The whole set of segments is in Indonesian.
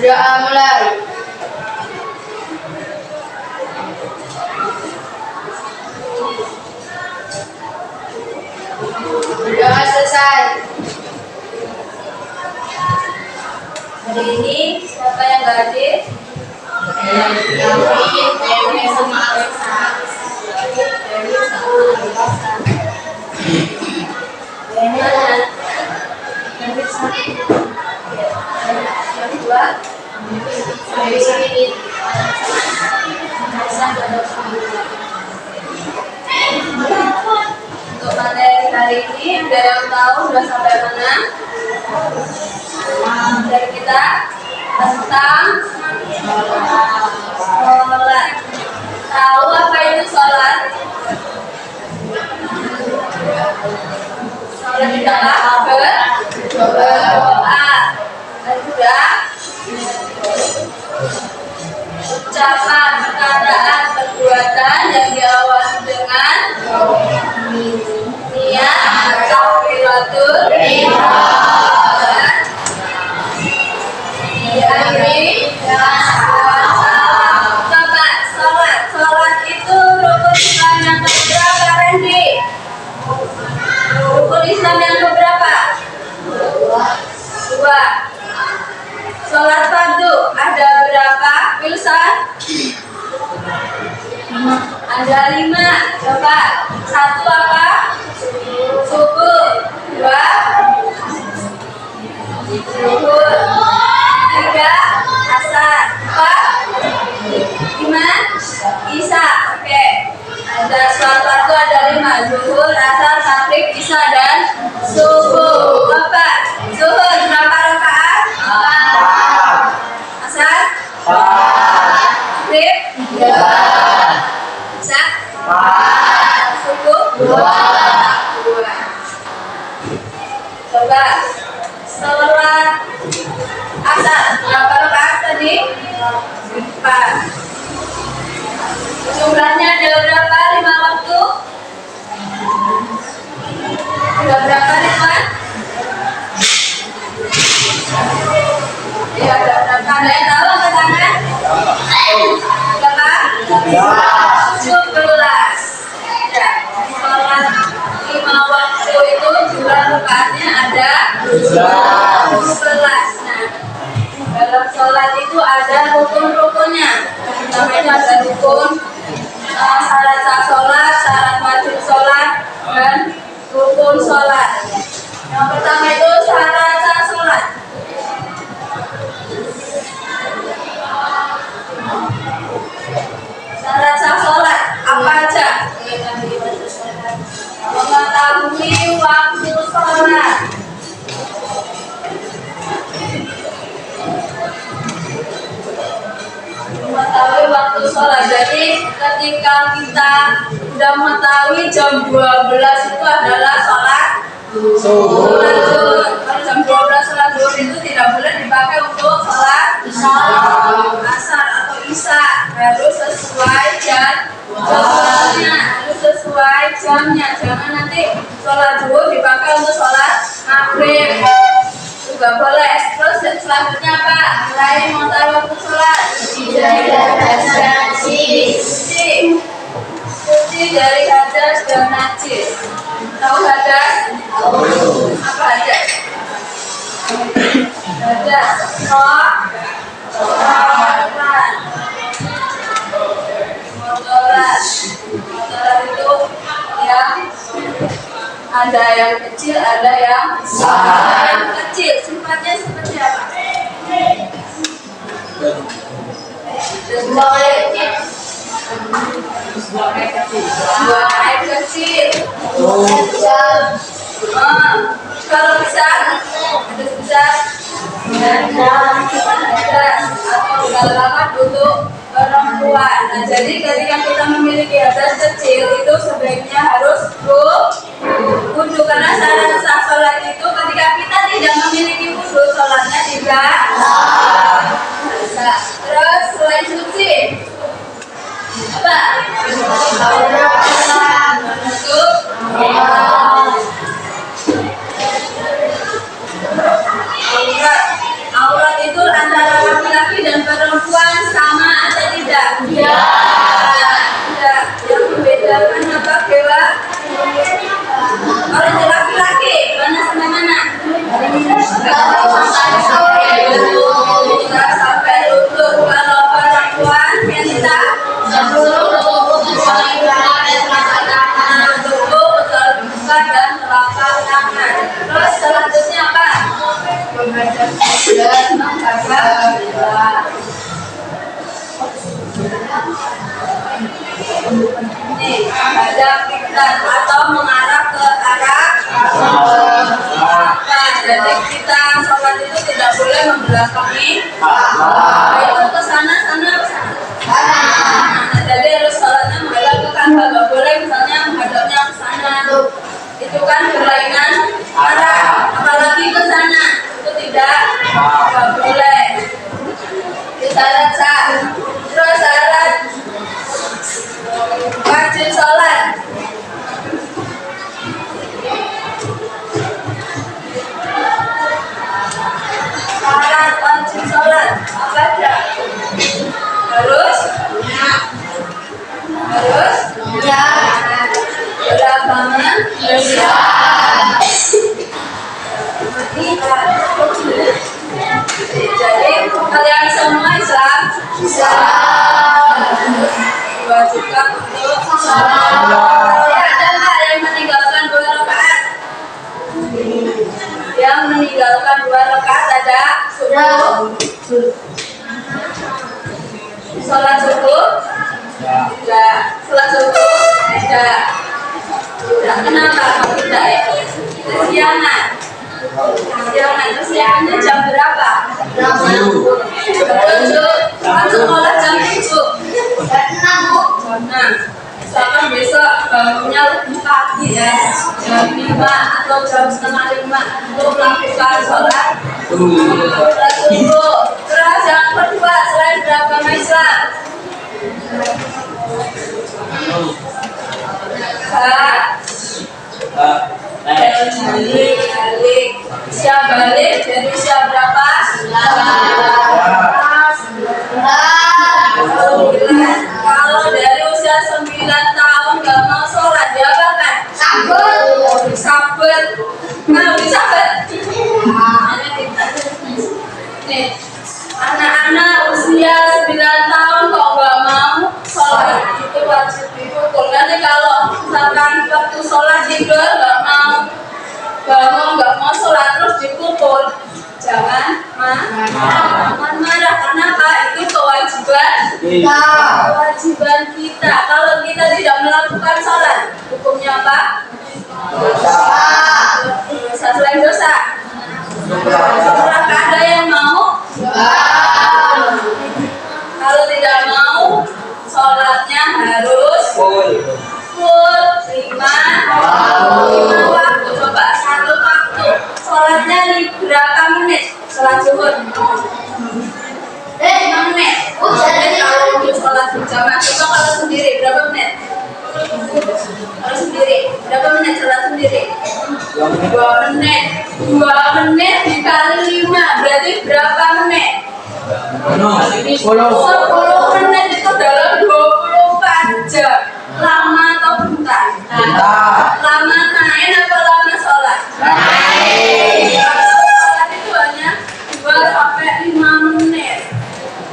Doa mulai. Doa selesai. Hari ini siapa yang nggak hadir? Dewi sama Alexa. Yang dua, untuk materi hari ini ada yang tahu sudah sampai mana? Dari kita tentang sholat. Tahu apa itu sholat? Sholat adalah berdoa dan juga ucapan, perkataan, perbuatan yang diawali dengan niat atau takbiratul ihram. Diakhiri dengan salam. Coba sholat itu rukun Islam yang keberapa, Randy? Rukun Islam yang keberapa? Dua. Sholat fardu ada berapa, Wilson? Ada 5. Coba satu apa? Subuh. 2 zuhur. 3 asar. 4 isya. Oke. Ada sholat fardu ada 5. Zuhur, asar, maghrib, isya dan subuh. Coba zuhur berapa rakaat? 4. Asar? 4. Maghrib? 3. Isya? 4. Subuh? 2. Coba sholat asar berapa rakaat tadi? 4. Jumlahnya ada berapa? 5 waktu? Ada berapa, Ridwan? Ya, ada berapa? Ada yang tahu angkat tangan? Berapa? 17. Ya, sholat 5 waktu itu jumlah rakaatnya ada 17. Nah, dalam sholat itu ada rukun-rukunnya. Pertama itu ada rukun syarat sah sholat, syarat wajib sholat, dan rukun sholat. Yang pertama itu syarat sah sholat. Syarat sah sholat apa aja? Mengetahui waktu sholat. Mengetahui waktu sholat. Jadi ketika kita sudah mengetahui jam 12 itu adalah sholat zuhur. Kalau jam 12 sholat zuhur itu tidak boleh dipakai untuk sholat asar atau isya. Harus sesuai jamnya, harus sesuai jamnya. Jangan nanti sholat zuhur dipakai untuk sholat maghrib. Juga boleh. Terus selanjutnya apa? Selain mengetahui waktu sholat, suci dari hadas dan najis. Tahu hadas? Apa hadas? Hadas kotoran itu yang ada yang kecil, ada yang besar. Yang kecil sifatnya seperti apa? Buang air kecil. Kalau besar, atau galakan untuk perempuan. Nah, jadi ketika kita memiliki hadas kecil itu sebaiknya harus wudu, karena syarat sah sholat itu ketika kita tidak memiliki wudu, sholatnya tidak sah. Terus selain suci apa? Menutup aurat. Aurat itu antara laki-laki kita? Tubuh, betul buka dan telapak tangan. Terus selanjutnya apa? Menghadap kiblat. Menghadap kiblat. Nih, menghadap kiblat atau mengarah ke arah Ka'bah. Jadi kita sholat itu tidak boleh membelakangi itu ke sana ke sana. Nah, jadi harus sholatnya menghadap ke Ka'bah, nggak boleh misalnya menghadapnya ke sana. Itu kan berlainan arah, apalagi ke sana itu nggak boleh. Itu syarat sah. Terus syarat wajib sholat. Syarat wajib sholat apa aja? Harus Ya. beragama Islam. Jadi kalian semua Islam diwajibkan untuk sholat. Ada nggak yang meninggalkan 2 rakaat? Yang meninggalkan 2 rakaat ada subuh. Sholat subuh? Tidak. Sholat subuh? Tidak. Kenapa? Tidak ya? Kesiangan. Kesiangannya jam berapa? Jam 7. Langsung sholat jam 7. Jam 6. Misalkan besok bangunnya lebih pagi ya, jam 5 atau jam setengah 5 untuk melakukan sholat subuh. Terus yang kedua selain beragama Islam, balik. Usia balik dari usia berapa? 9. Kalau dari usia 9 tahun nggak mau sholat, diapakan? Sabet. Mau disabet? Nih, anak-anak usia 9 tahun kok nggak mau sholat, itu wajib dipukul. Nanti kalau misalkan waktu sholat tidur nggak mau bangun, nggak mau sholat terus dipukul, jangan marah. Kenapa? Itu kewajiban kita. Kalau kita tidak melakukan sholat, hukumnya apa? Dosa. Selain dosa, apakah ada yang mau? Kalau tidak mau, sholatnya harus full 5 waktu. Coba 1 waktu. Sholatnya berapa menit? Sholat zuhur 5 menit. Jadi kalau untuk sholat berjamaah, coba kalau sendiri berapa menit? Kalau sendiri berapa menit sholat sendiri? 2 menit. 2 menit dikali 5 berarti berapa menit? 10 menit itu dalam 24 jam. Lama atau bentar? Lama main apa lama sholat? Kalau sholat itu hanya 2 sampai 5 menit.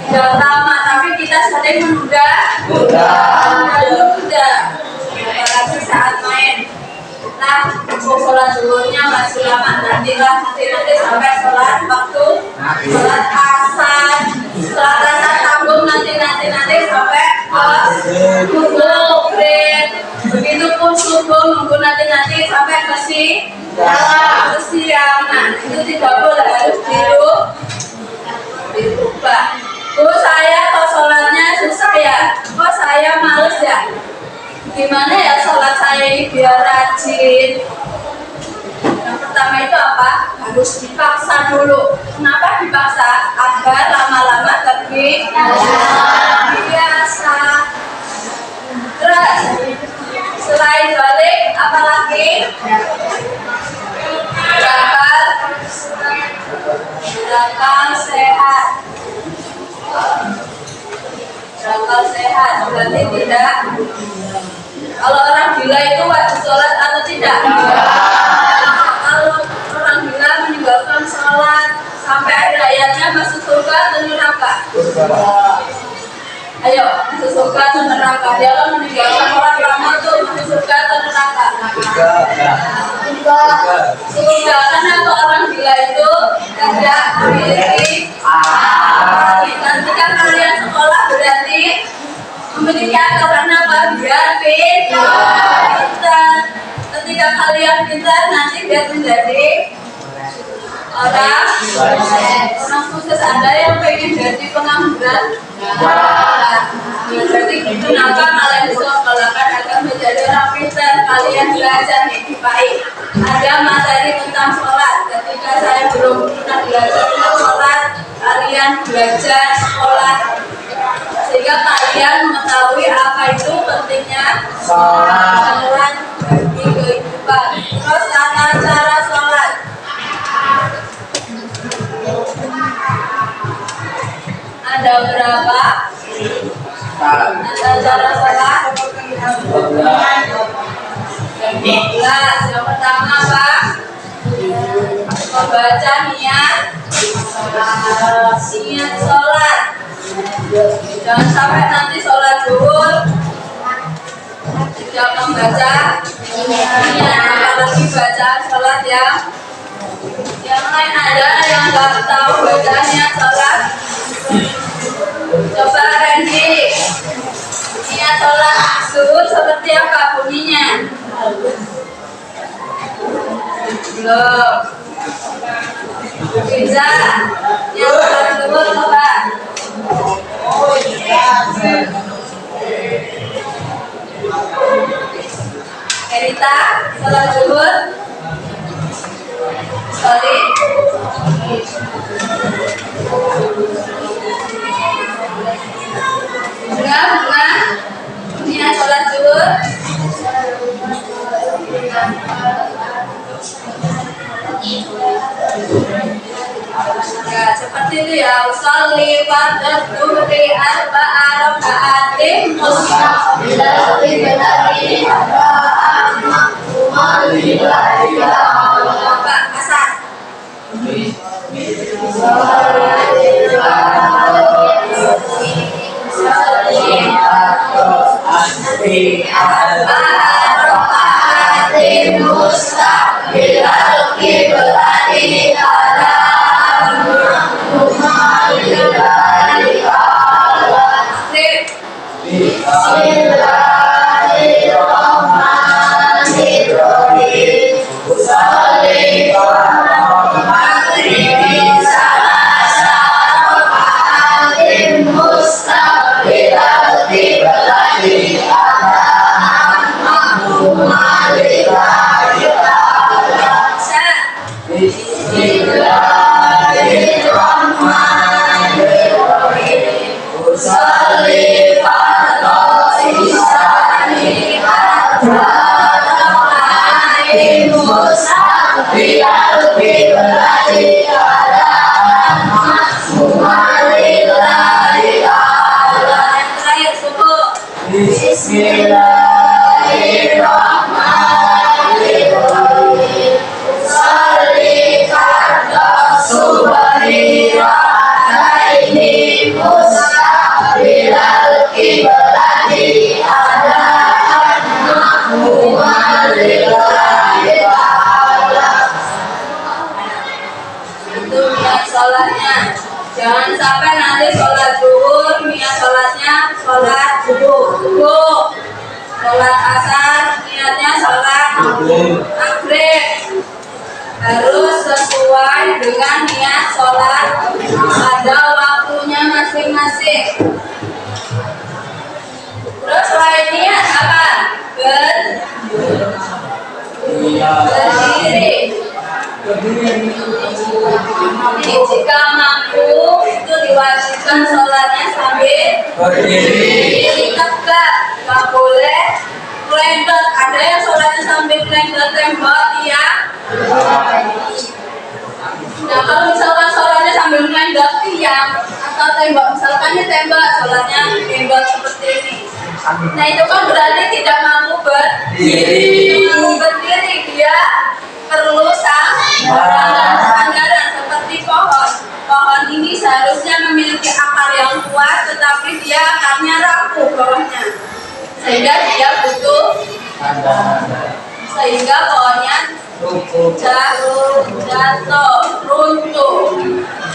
Tidak lama, tapi kita sering menunda. Apalagi saat main. Nah, sholat zuhurnya masih lama, nanti sampai sholat waktu sholat asar. Sholat asar tanggung nanti sampai maghrib. Begitupun subuh nunggu nanti sampai ke siang. Nah, itu tidak boleh, harus dirubah. Saya kok sholatnya susah ya, kok saya males ya. Gimana ya sholat saya ini biar rajin? Yang pertama itu apa? Harus dipaksa dulu. Kenapa dipaksa? Agar lama-lama terbiasa. Terus selain balik, apalagi? Berakal sehat. Berakal sehat berarti tidak. Kalau orang gila itu wajib sholat atau tidak? Kalau orang gila meninggalkan sholat sampai akhir hayatnya masuk surga atau neraka? Ayo, masuk surga atau neraka? Dia kan meninggalkan orang lama tuh masuk surga atau neraka? Surga, karena orang gila itu tidak memiliki akal. Ketika kalian sekolah berarti memiliki akal karena apa? Biar pintar. Ketika kalian pintar nanti biar menjadi orang sukses. Ada yang pengen jadi pengangguran? Jadi kenapa kalian disekolahkan agar menjadi orang pintar? Kalian belajar nih baik. Ada materi tentang sholat. Ketika saya belum pernah belajar tentang sholat, kalian belajar sholat sehingga kalian mengetahui apa itu pentingnya sholat bagi kehidupan. Terus tata cara sholat. Ada berapa? Tata cara sholat 12. Yang pertama apa? Membaca niat sholat. Jangan sampai nanti sholat zuhur tidak membaca niat, apalagi baca sholat yang lain. Ada yang nggak tahu baca niat sholat? Coba Randy, niat sholat zuhur seperti apa bunyinya? Belum. Bisa niat sholat zuhur coba. Erita, sholat zuhur. Sorry. Bunga, niat sholat zuhur. Ya, seperti itu ya. Usolli fardhu dhuhri arba'a raka'atin mustaqbilal qiblati Pak Hasan. Jangan sampai nanti sholat zuhur niat sholatnya sholat subuh, sholat asar niatnya sholat maghrib. Harus sesuai dengan niat sholat pada waktunya masing-masing. Terus selain niat apa? Berdiri. Jika mampu itu diwajibkan sholatnya sambil berdiri tegak, nggak boleh melendot. Ada yang sholatnya sambil melendot tembok, ya. Nah kalau misalkan sholatnya sambil melendot tiang atau tembok, misalkan ini tembok, sholatnya tembok seperti ini. Nah itu kan berarti tidak mampu berdiri. Dia perlu sandaran seperti pohon. Pohon ini seharusnya memiliki akar yang kuat, tetapi dia akarnya sehingga dia butuh sehingga pohonnya jatuh, runtuh.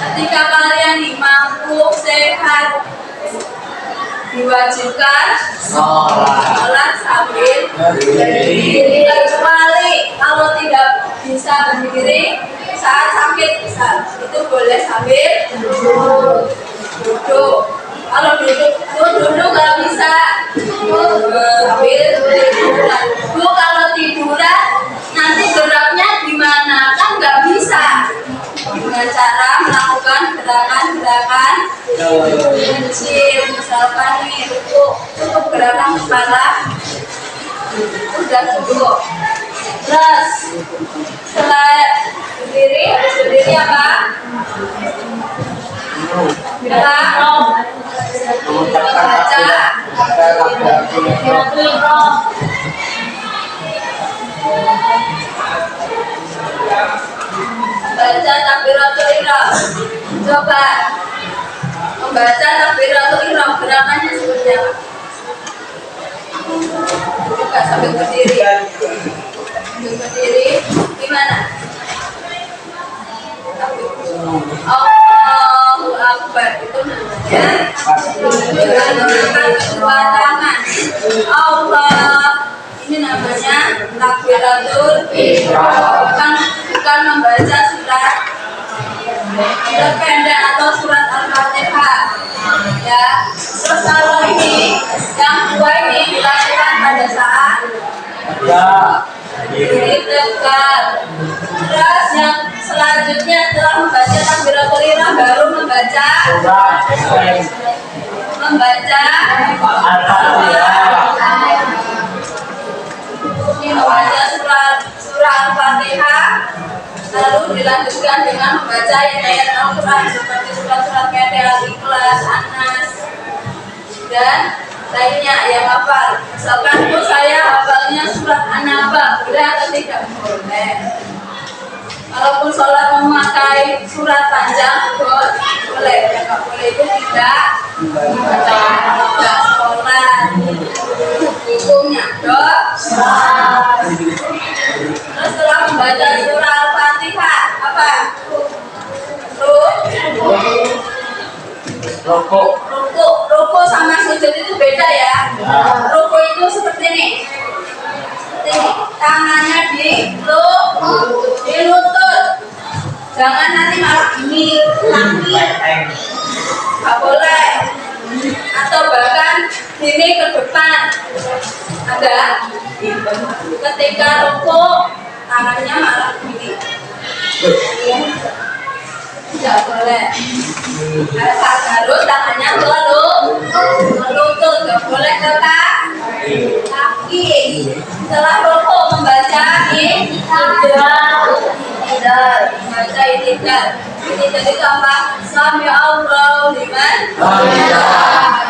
Ketika kalian mampu sehat, diwajibkan sholat sambil berdiri, kecuali kalau tidak bisa berdiri saat sakit itu boleh sambil duduk. Kalau duduk nggak bisa sambil tiduran. Kalau tiduran nanti geraknya gimana, kan nggak bisa. Dengan cara melakukan gerakan-gerakan kecil, misalkan nih cukup gerakan kepala udah cukup. Terus setelah berdiri apa? Baca takbiratul ihram. Coba membaca takbiratul ihram, gerakannya seperti apa? Coba sambil berdiri. Sambil berdiri gimana? Allahu Akbar, itu namanya dengan mengangkat kedua tangan. Allah, ini namanya takbiratul ihram. Bukan membaca surat pendek atau surat Al-Fatihah, ya. Terus kalau ini yang dua ini dilakukan pada saat berdiri tegak. Terus yang selanjutnya setelah membaca takbiratul ihram baru membaca ini membaca surah Al-Fatihah, lalu dilanjutkan dengan membaca ayat Al-Quran seperti surat-surat pendek Al-Ikhlas, An-Nas, dan lainnya yang hafal. Misalkan saya hafalnya surat An-Naba, boleh atau tidak? Boleh. Walaupun sholat memakai surat panjang, boleh. Yang nggak boleh itu tidak sholat. Hukumnya dosa. Terus setelah membaca surah Al-Fatihah, apa? Ruku sama sujud itu beda ya. Ruku itu seperti ini. Tangannya di lutut. Jangan nanti malah gini, kaki nggak boleh. Atau bahkan ini ke depan. Ada. Ketika ruku, tangannya malah gini. Tidak boleh. Harus tangannya ke lutut, nggak boleh ke kaki. Setelah rukuk membaca membaca i'tidal. I'tidal itu apa? Sami Allahu liman hamidah.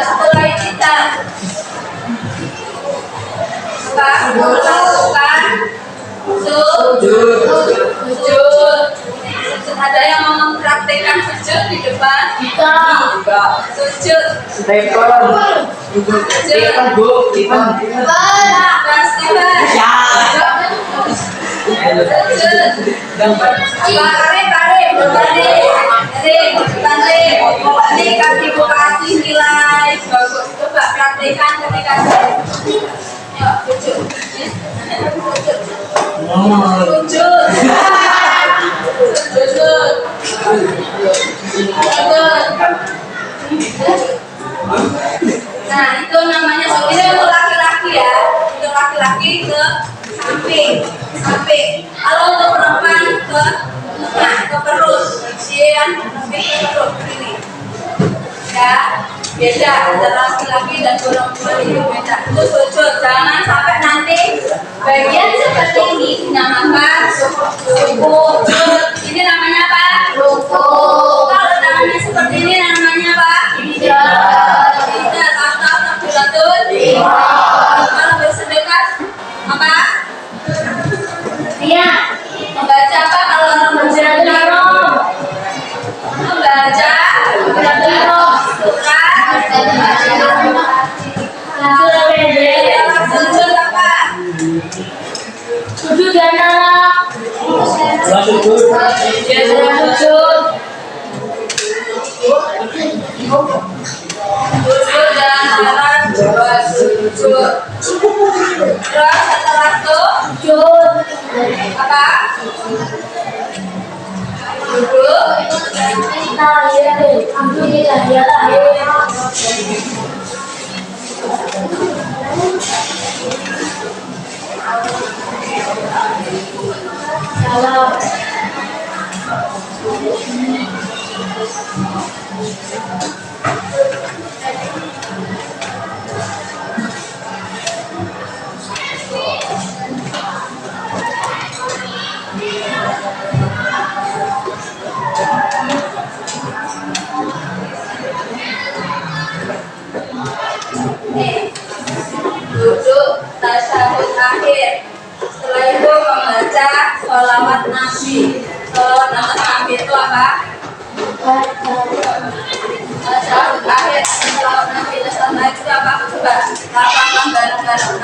Setelah i'tidal melakukan sujud. Ada yang mau mempraktikkan sujud di depan? Sujud. Ini kasih bukasi nilai bagus. Coba praktikkan ketika sujud. Nah, itu namanya ini untuk laki-laki ya. Untuk laki-laki ke samping. Kalau untuk perempuan ke tengah, ke perut. Yang lebih ke perut ini. Ya, beda antara laki-laki dan perempuan itu beda. Itu sujud. Jangan sampai nanti bagian seperti ini dinamakan ruku. Ini namanya apa? Ruku. Kalau tangannya seperti ini namanya apa? Tidak atau takbiratul ihram. Kalau bersedekah apa? Iya. Membaca apa kalau orang bersedekah? Membaca surat Sujud dan salam dua sujud. Terus setelah itu sujud apa? Duduk. Salam. Duduk tasyahud akhir. Setelah itu membaca sholawat Nabi. Sholawat Nabi itu apa? Tasyahud akhir. Sholawat Nabi itu apa? Coba lakukan bareng-bareng.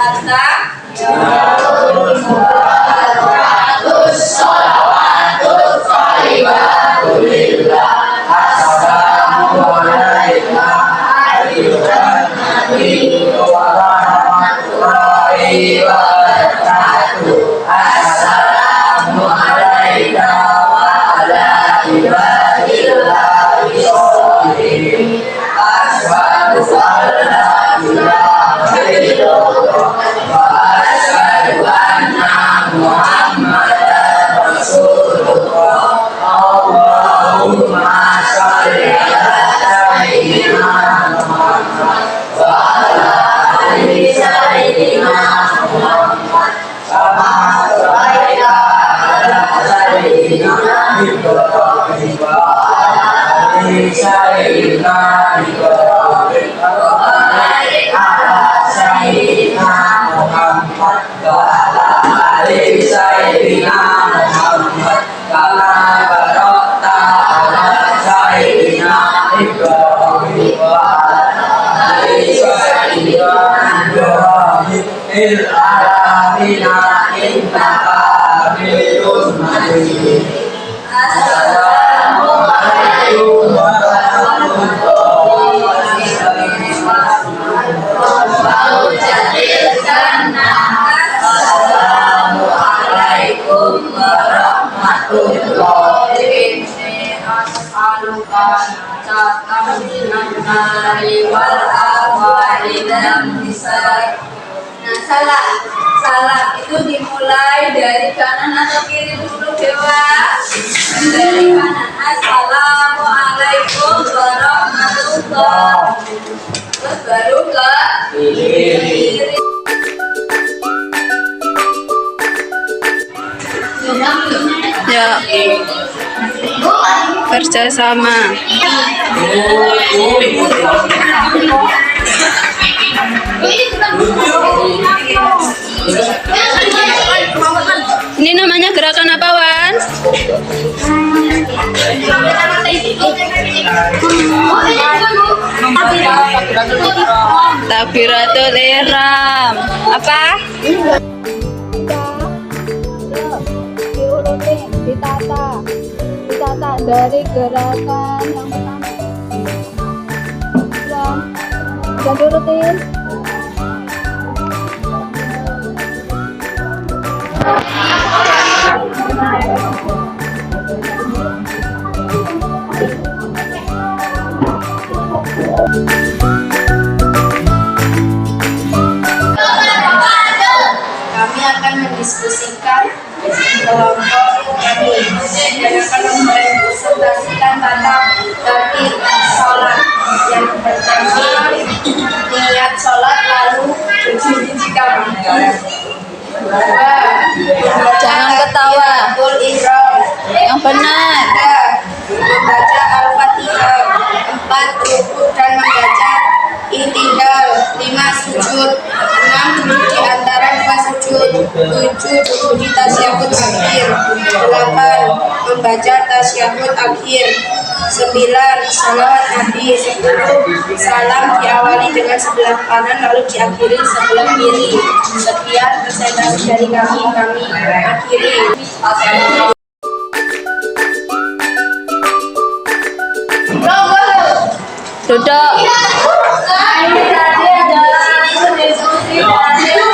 Salam itu dimulai dari kanan atau kiri dulu Dewa? Dari kanan. Assalamualaikum warahmatullahi. Terus baru ke kiri. Ya, kerjasama. Ini namanya gerakan apa, Wan? Takbiratul ihram. Apa? Ditata dari gerakan yang pertama. Udah diurutin. Kami akan mendiskusikan kelompok kami dan akan mempresentasikan tata tertib sholat. Yang pertama, niat sholat lalu berdiri jika bangkit. Jangan ketawa. Yang benar. Membaca Al-Fatihah. 4 rukuk dan membaca i'tidal. 5 sujud. 6 duduk di antara 2 sujud. 7 duduk di tasyahud akhir. 8 membaca tasyahud akhir. 9 salawat Nabi. 10 salam diawali dengan sebelah kanan lalu diakhiri sebelah kiri. Sekian presentasi dari kami akhiri. Duduk. Ini tadi adalah diskusi dari